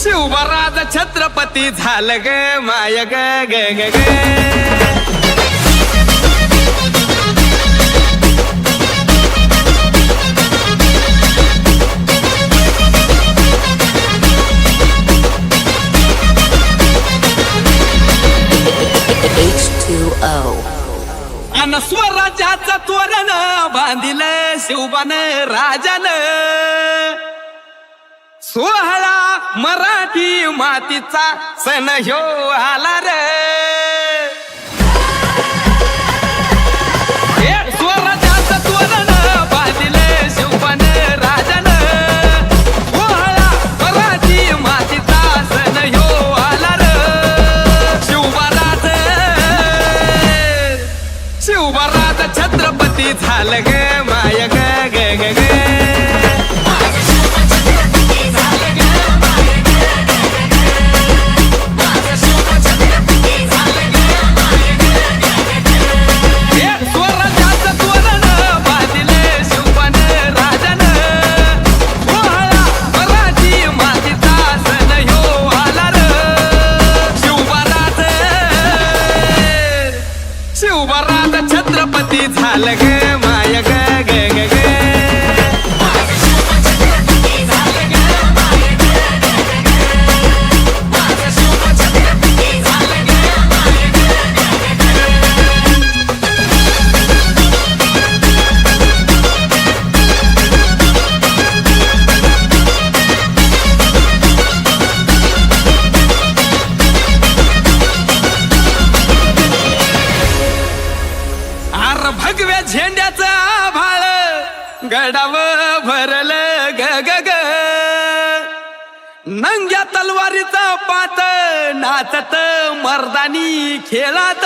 शिवराज छत्रपती झालं ग माय ग ग ग ग अन स्वराज्याचं तोरण बांधिलं शिवबान राजानं सोहळा मराठी मातीचा सण ह्यो आला रे स्वराज्याचं तोरण बांधिलं शिवबान राजानं सोहळा मराठी मातीचा सण ह्यो आला रे शिवराज छत्रपती झालं ग माय ग ग ग ग शिवराज छत्रपती झालं ग माय ग ग ग ग भगव्या झेंड्याचं आभाळ गडावर भरलं ग ग ग नंग्या तलवारीचा पात नाचत मर्दानी खेळात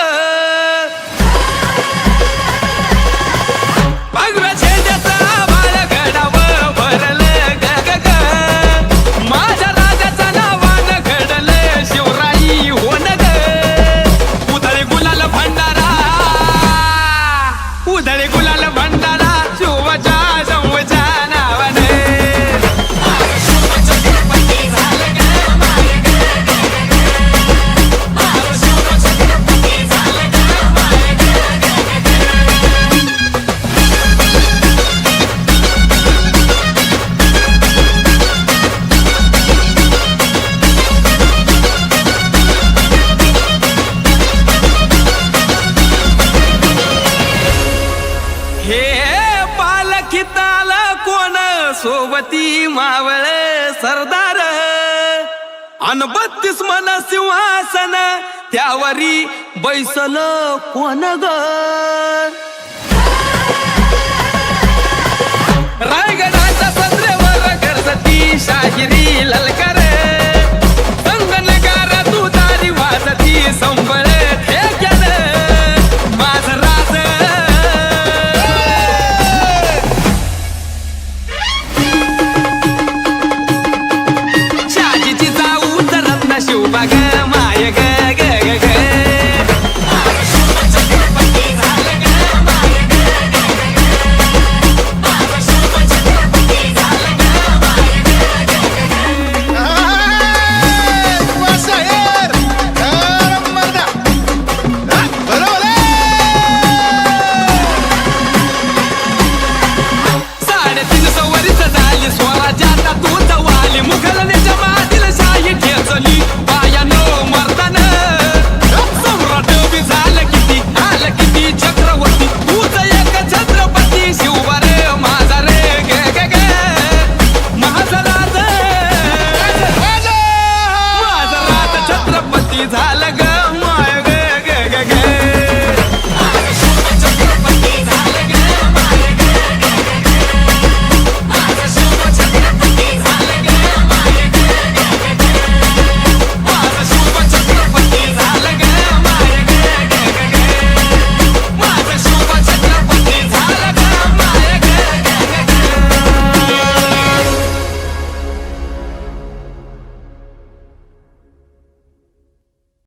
भगव्या झेंड्याचं आभाळ गडावर भरलं ग ग ग माझ्या राजाचं नावानं घडलं शिवराई होन ग उधळे गुलाल भंडारा उधळे गुलाल भंडारा शिवच्या संवच्या नावाने सोबती मावळ सरदार अन 32 मन सिंहासन त्यावरी बैसल कोण ग रायगडाच्या पत्र्यावर गरजती शाहिरी ललकार